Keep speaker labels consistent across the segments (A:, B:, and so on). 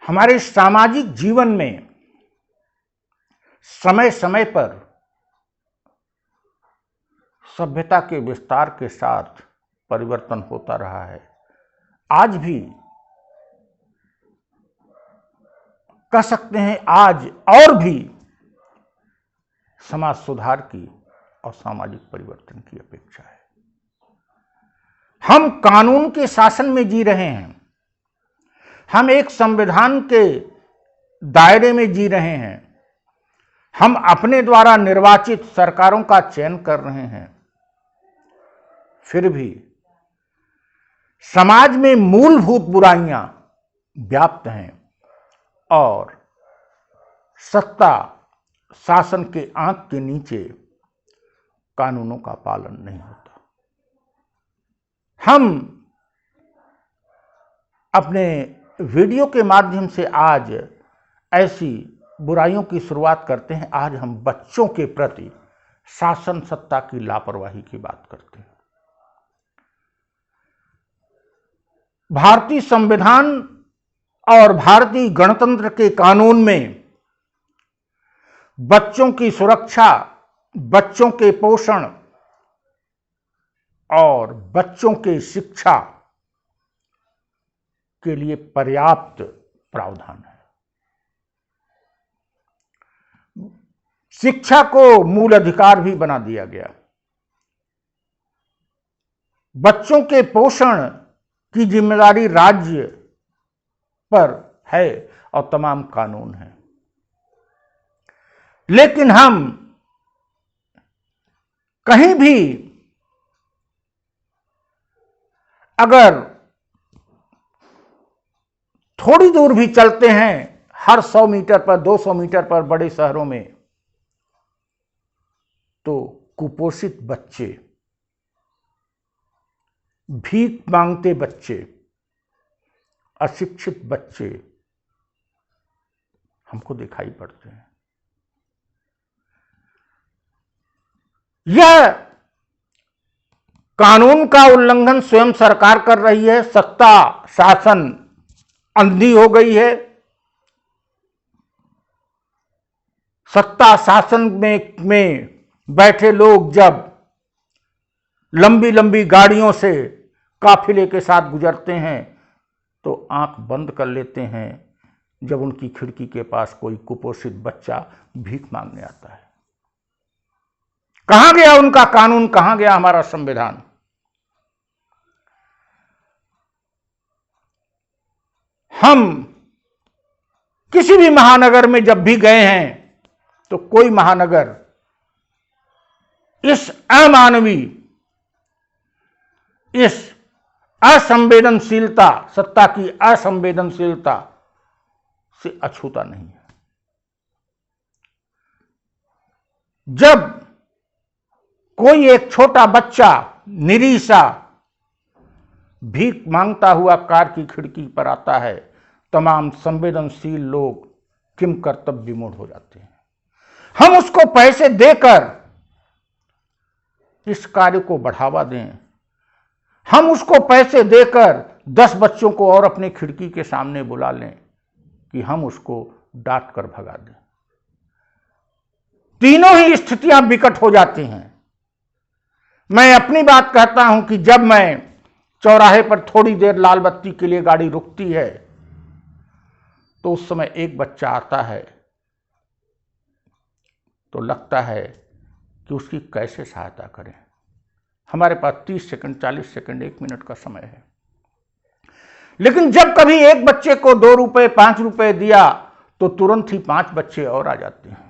A: हमारे सामाजिक जीवन में समय समय पर सभ्यता के विस्तार के साथ परिवर्तन होता रहा है। आज भी कह सकते हैं, आज और भी समाज सुधार की और सामाजिक परिवर्तन की अपेक्षा है। हम कानून के शासन में जी रहे हैं, हम एक संविधान के दायरे में जी रहे हैं, हम अपने द्वारा निर्वाचित सरकारों का चयन कर रहे हैं। फिर भी समाज में मूलभूत बुराइयां व्याप्त हैं और सत्ता शासन के आंख के नीचे कानूनों का पालन नहीं होता। हम अपने वीडियो के माध्यम से आज ऐसी बुराइयों की शुरुआत करते हैं। आज हम बच्चों के प्रति शासन सत्ता की लापरवाही की बात करते हैं। भारतीय संविधान और भारतीय गणतंत्र के कानून में बच्चों की सुरक्षा, बच्चों के पोषण और बच्चों के शिक्षा के लिए पर्याप्त प्रावधान है। शिक्षा को मूल अधिकार भी बना दिया गया। बच्चों के पोषण की जिम्मेदारी राज्य पर है और तमाम कानून है। लेकिन हम कहीं भी अगर थोड़ी दूर भी चलते हैं, हर 100 मीटर पर, 200 मीटर पर बड़े शहरों में, तो कुपोषित बच्चे, भीख मांगते बच्चे, अशिक्षित बच्चे हमको दिखाई पड़ते हैं। यह कानून का उल्लंघन स्वयं सरकार कर रही है। सत्ता शासन अंधी हो गई है। सत्ता शासन में बैठे लोग जब लंबी लंबी गाड़ियों से काफिले के साथ गुजरते हैं तो आंख बंद कर लेते हैं जब उनकी खिड़की के पास कोई कुपोषित बच्चा भीख मांगने आता है। कहां गया उनका कानून, कहां गया हमारा संविधान? हम किसी भी महानगर में जब भी गए हैं तो कोई महानगर इस अमानवीय, इस असंवेदनशीलता, सत्ता की असंवेदनशीलता से अछूता नहीं है। जब कोई एक छोटा बच्चा निरीह सा भीख मांगता हुआ कार की खिड़की पर आता है, तमाम संवेदनशील लोग किम कर्तव्य विमूढ़ हो जाते हैं। हम उसको पैसे देकर इस कार्य को बढ़ावा दें, हम उसको पैसे देकर 10 बच्चों को और अपने खिड़की के सामने बुला लें कि हम उसको डांट कर भगा दें। तीनों ही स्थितियां विकट हो जाती हैं। मैं अपनी बात कहता हूं कि जब मैं चौराहे पर थोड़ी देर लाल बत्ती के लिए गाड़ी रुकती है तो उस समय एक बच्चा आता है तो लगता है कि उसकी कैसे सहायता करें। हमारे पास 30 सेकंड, 40 सेकंड, 1 मिनट का समय है। लेकिन जब कभी एक बच्चे को 2 रुपए, 5 रुपए दिया तो तुरंत ही 5 बच्चे और आ जाते हैं।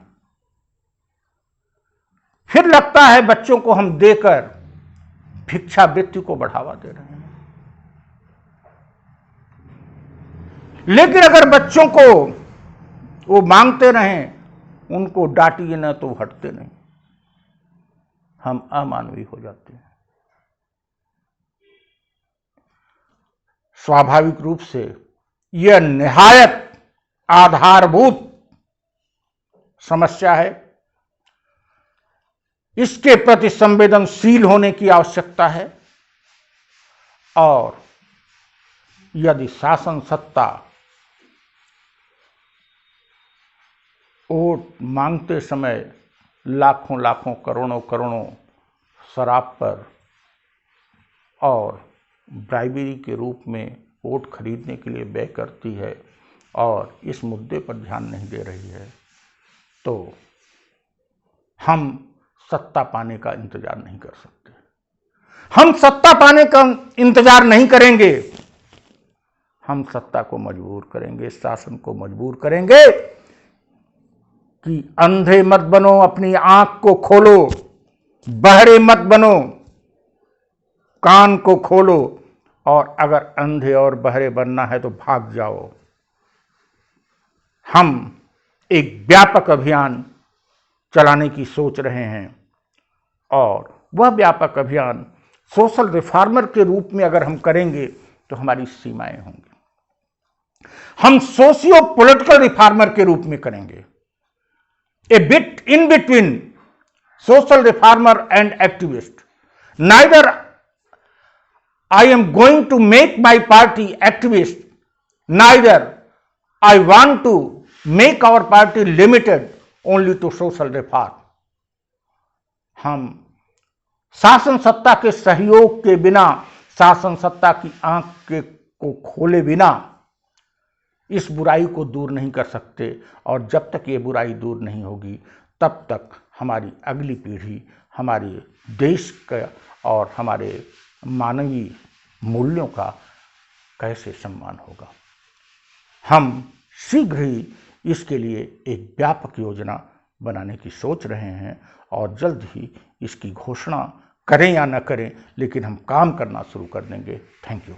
A: फिर लगता है बच्चों को हम देकर भिक्षावृत्ति को बढ़ावा दे रहे हैं। लेकिन अगर बच्चों को वो मांगते रहें, उनको डांटिए ना तो हटते नहीं, हम अमानवीय हो जाते हैं। स्वाभाविक रूप से यह निहायत आधारभूत समस्या है। इसके प्रति संवेदनशील होने की आवश्यकता है और यदि शासन सत्ता वोट मांगते समय लाखों लाखों करोड़ों करोड़ों शराब पर और ब्राइबरी के रूप में वोट खरीदने के लिए व्यय करती है और इस मुद्दे पर ध्यान नहीं दे रही है, तो हम सत्ता पाने का इंतजार नहीं कर सकते। हम सत्ता पाने का इंतजार नहीं करेंगे, हम सत्ता को मजबूर करेंगे, शासन को मजबूर करेंगे कि अंधे मत बनो, अपनी आंख को खोलो, बहरे मत बनो, कान को खोलो, और अगर अंधे और बहरे बनना है तो भाग जाओ। हम एक व्यापक अभियान चलाने की सोच रहे हैं और वह व्यापक अभियान सोशल रिफॉर्मर के रूप में अगर हम करेंगे तो हमारी सीमाएं होंगी। हम सोशियो पॉलिटिकल रिफॉर्मर के रूप में करेंगे, ए bit in between social reformer and activist. Neither I am going to make my party activist, neither I want to make our party limited only to social reform. हम शासन सत्ता के सहयोग के बिना, शासन सत्ता की आंख को खोले बिना इस बुराई को दूर नहीं कर सकते, और जब तक ये बुराई दूर नहीं होगी तब तक हमारी अगली पीढ़ी हमारे देश का और हमारे मानवीय मूल्यों का कैसे सम्मान होगा। हम शीघ्र ही इसके लिए एक व्यापक योजना बनाने की सोच रहे हैं और जल्द ही इसकी घोषणा करें या न करें, लेकिन हम काम करना शुरू कर देंगे। Thank you.